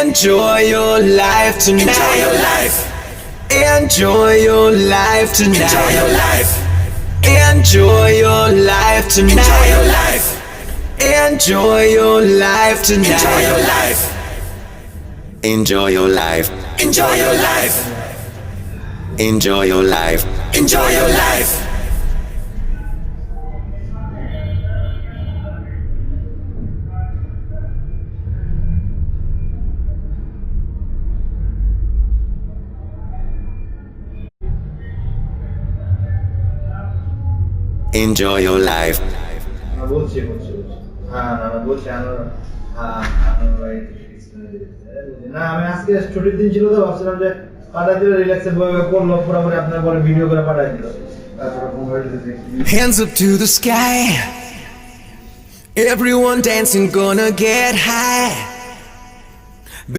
Enjoy your life tonight. Enjoy your life. Enjoy your life tonight. Enjoy your life. Enjoy your life tonight. Enjoy your life. Enjoy your life tonight. Enjoy your life. Enjoy your life. Enjoy your life. Enjoy your life. Enjoy your life. Enjoy your life. বলছি হ্যাঁ বলছি আমার না আমি আজকে ছুটির দিন ছিল তো ভাবছিলাম যে পাঠাই দিলে রিল্যাক্সে করলো পুরোপুরি আপনার পরে ভিডিও করে পাঠাই দিল তারপরে মোবাইলে দেখি Hands up to the sky. Everyone dancing, gonna get high.